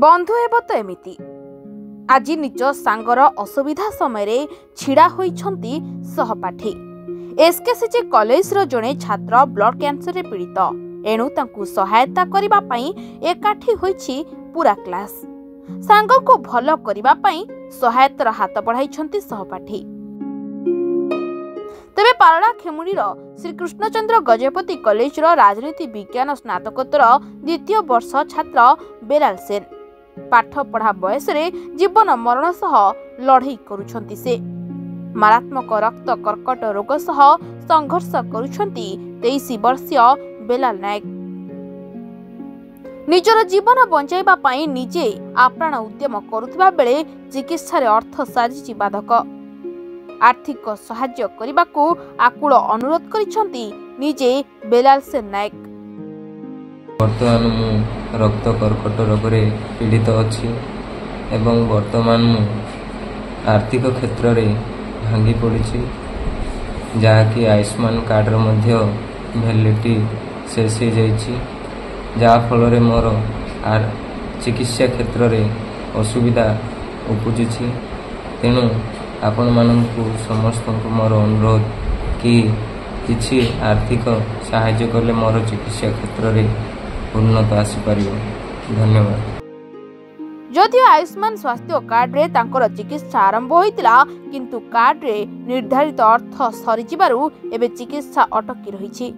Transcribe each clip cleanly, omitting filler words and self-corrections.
बंधु हेब तो एमिति आज निज सांगर असुविधा समय छिड़ा होइछंती सहपाठी। एसकेसीजी कॉलेज रो जणे छात्र ब्लड कैंसर रे पीड़ित एणु तांकु सहायता करिबा पई एकाठी होइछि पूरा क्लास। सांग को भलो करिबा पई सहायतार हाथ बढ़ाइछंती सहपाठी। तेबे पारड़ा खेमुड़ी श्री कृष्णचंद्र गजपति कॉलेज राजनीति विज्ञान स्नातकोत्तर द्वितीय वर्ष छात्र बेलाल सेन पाठ पढ़ा बयस जीवन मरण सह लड़ई करुछंती। से मारात्मक रक्त कर्कट रोग सह संघर्ष करुछंती 23 वर्षीय बेलाल नायक। निजर जीवन बंचाइबा पई निजे आप्राण उद्यम करुथिबा बेले चिकित्सा रे अर्थ साजिछि बाधक। आर्थिक सहाय्य करिबाकू आकुल अनुरोध करिछंती निजे बेलाल सेन नायक। वर्तमान मु रक्त कर्कट रोग रे पीड़ित अछि एवं वर्तमान मु आर्थिक क्षेत्र रे भांगी पड़िछि जहाँकि आयुष्मान कार्ड रो मध्य वैलिडिटी शेष हो जाइछि जहाँ फल रे मोर चिकित्सा क्षेत्र रे असुविधा उपजुछि। तेणु आपण माननकु समस्त मोर अनुरोध कि किछि आर्थिक सहाय्य कले मोर चिकित्सा क्षेत्र रे उन्नत आसी परिबो। धन्यवाद। जदियो आयुष्मान स्वास्थ्य कार्ड रे तांकर चिकित्सा आरंभ होइतिला किंतु कार्ड रे निर्धारित अर्थ सरी जिबारु एबे चिकित्सा अटकी रहिछि।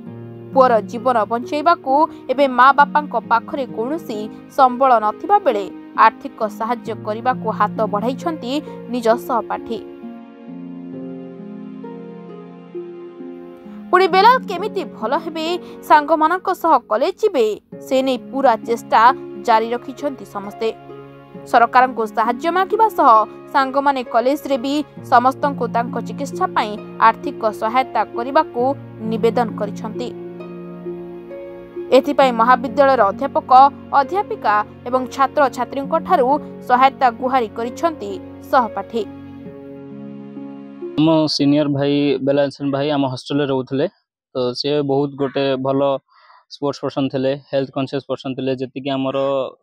पुअर जीवन बंचाइबाकू एबे माँ बापांको पाखरे कोनोसी संबळ नथिबा बेले आर्थिक सहाय्य करिबाकू हाथ बढ़ाइछंती निज सहपाठी। पुणी बेलाल केमिति भल हेबे सांग मानक सह कॉलेज जिबे से नै पूरा चेष्टा जारी रखिछंती समस्ते। सरकार को सहाय्य मागिबा सह सांग माने कॉलेज रे भी समस्त को तांको चिकित्सा पई आर्थिक सहायता करिबाकू निवेदन करिछंती। एथिपाई महाविद्यालय अध्यापक अध्यापिका एवं छात्र छात्री ठारू सहायता गुहारी करिछंती सहपाठी। मो सीनियर भाई बेलाल सेन भाई आम हॉस्टल रे रहउथले तो से बहुत गोटे भलो स्पोर्ट्स पर्सन थिले हेल्थ कॉन्शियस पर्सन थिले जति कि हमर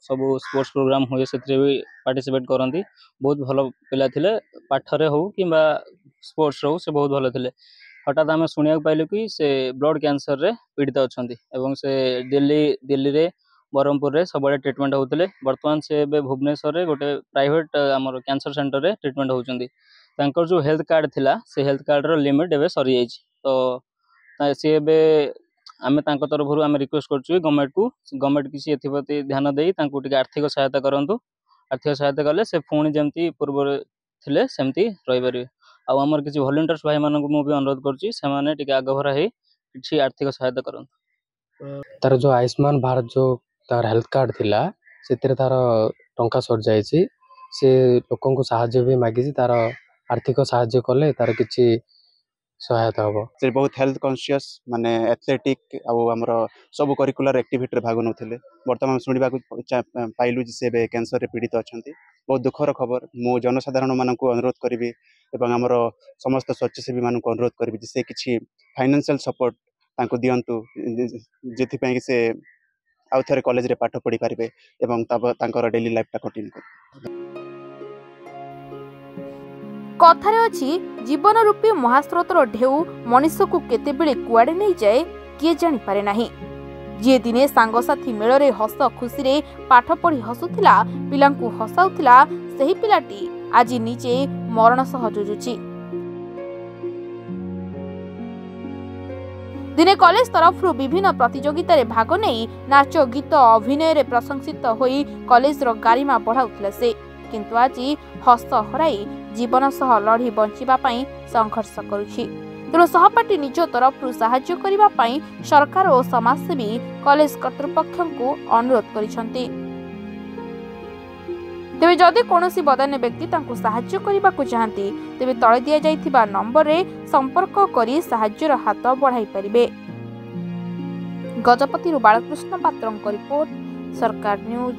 सब स्पोर्ट्स प्रोग्राम होय सेथरे भी पार्टिसिपेट करंती बहुत भलो पिला थिले पाठ रे हो किबा स्पोर्ट्स रो से बहुत भलो थिले। हठात आम सुनिया पाइलु कि से ब्लड कैंसर रे पीड़ित अछंती एवं से दिल्ली रे बरहमपुर रे सबले ट्रीटमेंट होउतले। वर्तमान से बे भुवनेश्वर रे गोटे प्राइवेट हमर कैंसर सेंटर रे ट्रीटमेंट होउचंदी। तांकर जो हेल्थ कार्ड थिला से हेल्थ कार्ड रो लिमिट एबे सरी जाइछ तो से एबे आमे तांको तरफरु आमे रिक्वेस्ट करछु गवर्नमेंट किसी एथिपति ध्यान देई तांको टिके आर्थिक सहायता करंतु। आर्थिक सहायता कले से पुणी जेमती पूर्व थिले सेमती रहि परिबे। आ हमर किछि वॉलंटियर्स भाई मानन को मु भी अनुरोध करछि से माने टिके आगभरा हे किछि आर्थिक सहायता करंतु। तार जो आयुष्मान भारत जो तार हेल्थ कार्ड थिला सेतिर तार टंका सर जायछि से लोकन को सहायता भी मागिछि तार आर्थिक सहायता कले तार किछि सहायता हबो। से बहुत हेल्थ कॉन्शियस माने एथलेटिक आ हमर सब करिकुलर एक्टिविटी रे भाग नथिले। वर्तमान सुनिबा पाइलु जे से कैंसर रे पीड़ित अछंती। बहुत दुखर खबर। मो जनसाधारण मानन को अनुरोध करिवि एवं हमर समस्त स्वच्छसेवी मानन को अनुरोध करिवि जे से किछि फाइनेंशियल सपोर्ट तांको दियंतु जेथि पय कि से आउथरे कॉलेज रे पाठ पढ़ी पारिबे एवं तांकर डेली लाइफ ता कंटिन्यू कर। कथारे अछि जीवन रूपी महास्रोतर ढेउ मनुष्य को केते बेले कुआडे नै जाए किए जानि पारे नाही। जे दिने सांगसाथी मेଳରେ हस खुशी रे पाठ पढ़ी हसुथिला पिलांकु हसाउथिला सेही पिलाटी आज निजे मरण सह जुजुछि। दिने कॉलेज तरफरु विभिन्न प्रतियोगिता रे भाग नै नाच गीत अभिनय रे प्रशंसित होई कॉलेज रो गारिमा बढ़ाउथिला से किंतु आज हस हराई जीवन सह लड़ी बंचिबा पई संघर्ष करुछि। तेणु सहपाठी निज तरफरु सहाय्य करिबा पई सरकार और समाजसेवी कॉलेज कर्तृपक्षଙ୍କୁ अनुरोध करिसंती। तेबे जदि कोनोसी बदान्य व्यक्ति तांको सहाय्य करिबाकू चाहंती तेबे तळे दिया जाइथिबा नंबर रे संपर्क करी सहाय्यर हाथ बढ़ाई परिबे। गजपति बालकृष्ण पात्रଙ୍କ रिपोर्ट सरकार न्यूज।